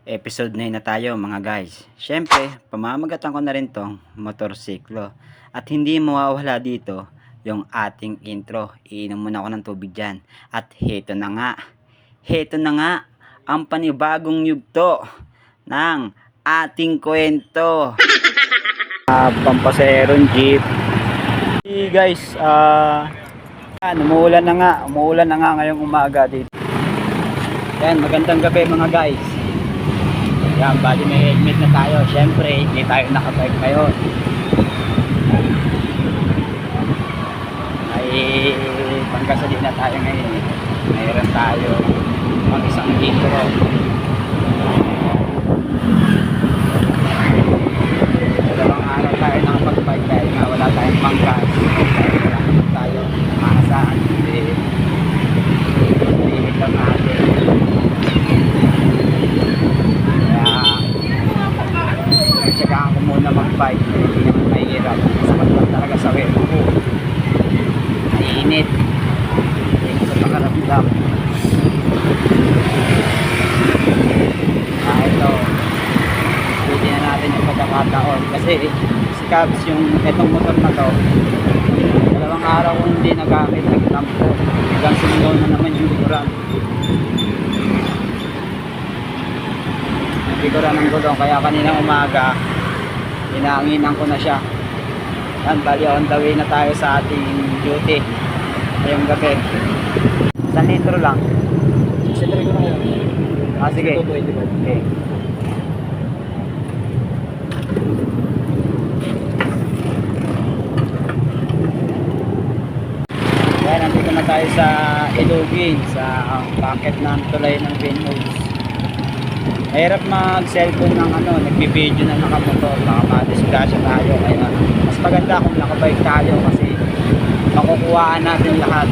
Episode 9 na tayo mga guys. Siyempre, pamamagatan ko na rin tong motorsiklo. At hindi mawawala dito yung ating intro. Iinom muna ako ng tubig dyan. At heto na nga. Heto na nga ang panibagong yugto ng ating kwento. Pampaserong jeep. Hey guys, umuulan na nga. Umuulan na nga ngayong umaga dito. Yan, magandang gabi mga guys. Yan, bali may helmet na tayo. Siyempre, hindi tayo nakabike ngayon. Ay, panggasolina tayo ngayon. Mayroon tayo pang isang litro. Dalawang araw tayo nakapag-bike dahil nga wala tayong panggas. Wala tayo makasaan. Limit lang natin. Tsaka ako muna mag-bike, hindi naman mahirap. Sapat lang talaga sa webo ko. Mainit. Hindi sa pakaramdam. Ito. Pwede na natin yung pagkakataon. Kasi si Cabs, yung etong motor na to, dalawang araw kung hindi nagamit, nagtampo. Hanggang sumigaw na naman yung gulong. Nagiguran ng gulong. Kaya kanina umaga, inaanginan ko na siya. Yan, bali on the way na tayo sa ating duty ngayong gabi. 1 litro lang. Sitry ko na yun. Sige. Okay. Yan, nandito na tayo sa Ilugin, sa packet ng tulay ng Vinhomes. Mahirap mag-cellphone ng nagbibideo na nakamotor, baka madisgrasya tayo. Kaya mas maganda kung nakabike tayo kasi makukuhaan natin lahat.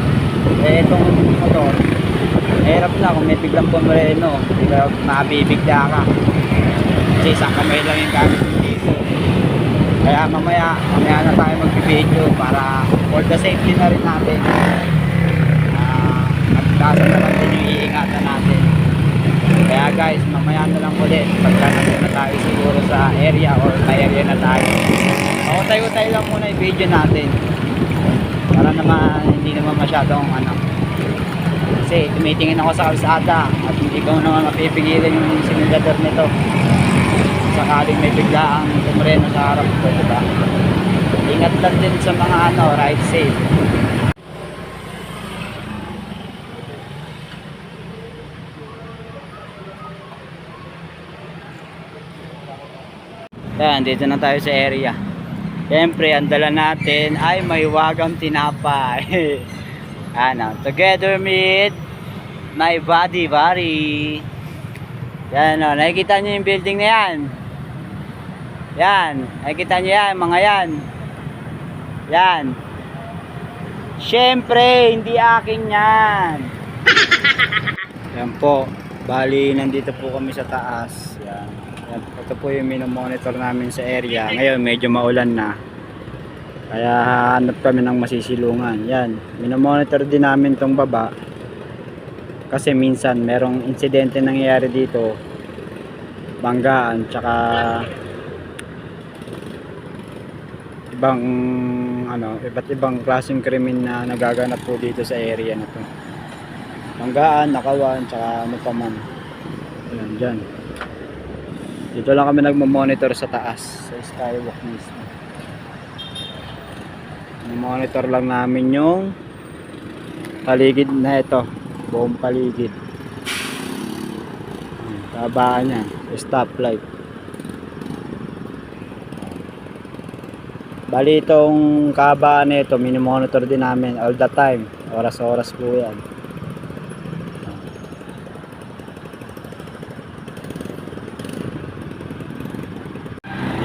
Eh itong motor, mahirap na kung may biglang pumreno, mabibigla ka. Kasi isang kamay lang yung gamit dito. Kaya mamaya na tayo magbibideo para for the safety na rin natin. At kaso naman din yung iingatan natin. Kaya guys, mamaya na lang ulit pagka na tayo siguro sa area or may area na tayo. Tayo lang muna yung video natin para naman hindi naman masyadong kasi tumitingin ako sa kalsada at hindi ko naman mapipigilan yung simulador nito sakaling may biglaang tumreno sa harap ko, diba? Ingat lang din sa mga ride safe. Yan, dito na tayo sa area. Siyempre, ang dala natin ay may wagang tinapay. Together with my buddy. Yan, nakikita nyo yung building na yan. Yan, nakikita nyo yan, mga yan. Yan. Siyempre, hindi akin yan. Yan po. Bali, nandito po kami sa taas. Yan. Ito po yung minomonitor namin sa area. Ngayon medyo maulan na. Kaya hanap kami ng masisilungan. Yan. Minomonitor din namin tong baba. Kasi minsan merong insidente nangyayari dito. Banggaan. Tsaka ibang iba't ibang klaseng krimen na nagaganap po dito sa area na to. Banggaan, nakawan, tsaka pa man. Yan, dyan. Dito lang kami nagmo-monitor sa taas, sa skywalk mismo. Monitor lang namin yung paligid na ito, buong paligid. Kabaan niya, stoplight. Bali itong kabaan na ito, mini-monitor din namin all the time. Oras-oras po yan.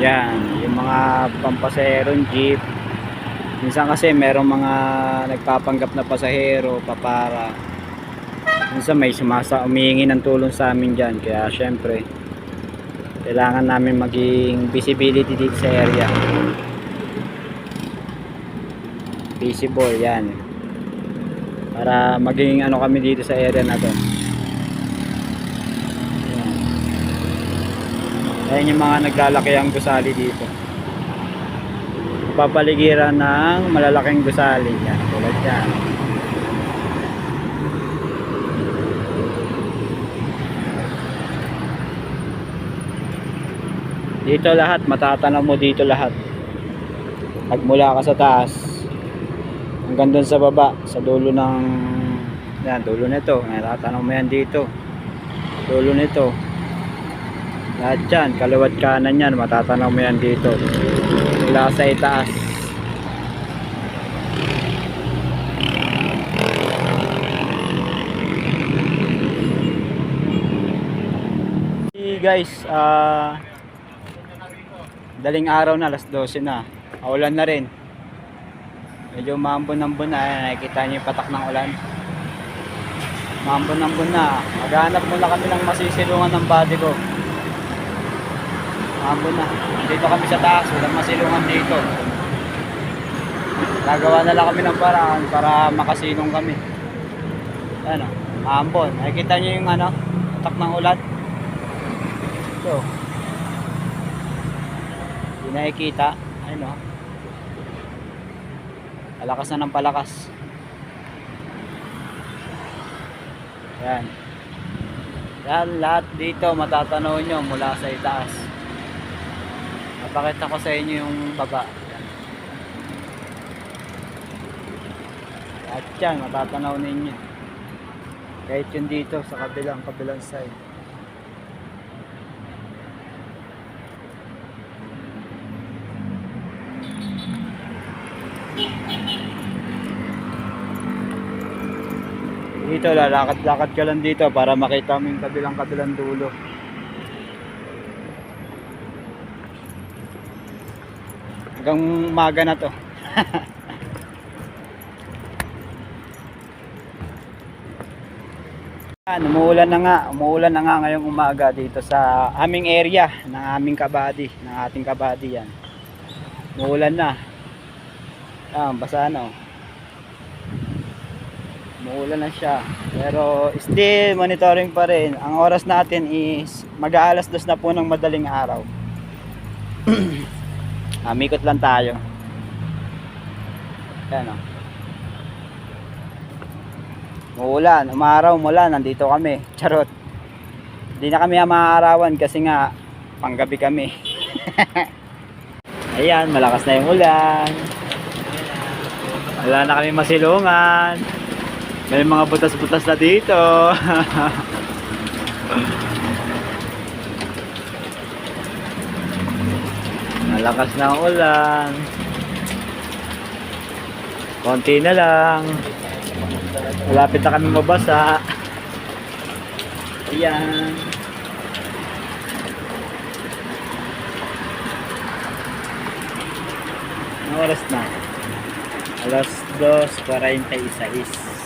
Yan, yung mga pampaserong jeep. Minsan kasi merong mga nagpapanggap na pasahero, papara. Minsan may umihingi ng tulong sa amin dyan. Kaya syempre, kailangan namin maging visibility dito sa area. Visible, yan. Para maging kami dito sa area na to. Ayan yung mga naglalaki ang gusali dito. Papaligiran ng malalaking gusali. Yan, tulad yan. Dito lahat, matatanaw mo dito lahat. Pagmula ka sa taas hanggang dun sa baba, sa dulo ng yan, dulo nito. Matatanaw mo yan dito. Dulo nito. Lahat yan, kaliwat kanan yan, matatanaw mo yan dito. Mula sa itaas. Guys, daling araw na, alas 12 na. Ulan na rin. Medyo maambon-ambon na. Nakikita niyo yung patak ng ulan. Maambon-ambon na. Maghanap muna kami ng masisilungan ng body ko. Maambon na. Dito kami sa taas. Walang masilungan dito. Gagawa na lang kami ng paraan para makasilong kami. Ano, maambon. Nakikita niyo yung ano, patak ng ulan. Ito. Hindi nakikita. Ayun o. Palakas na ng palakas. Yan. Yan lahat dito matatanaw nyo mula sa itaas. Napakita ko sa inyo yung baba. Yan. Lahat yan matatanaw ninyo. Kahit yun dito sa kabilang side. Dito lalakad-lakad ka lang dito para makita mo yung kabilang dulo. Hanggang umaga na to. Umuulan na nga ngayong umaga dito sa aming area ng aming kabady, ng ating kabady yan. Umuulan na. Basa na. Umuulan na siya. Pero still monitoring pa rin. Ang oras natin is mag-aalas 2 na po ng madaling araw. Mikot lang tayo. Yan o. Umuulan, umaraw mula, nandito kami. Charot. Hindi na kami maaarawan kasi nga panggabi kami. Ayan, malakas na yung ulan. Wala na kami masilungan. May mga butas-butas na dito. Malakas na ang ulan. Konti na lang. Malapit na kami mabasa. Ayan. Anong oras na? Alas 2:46.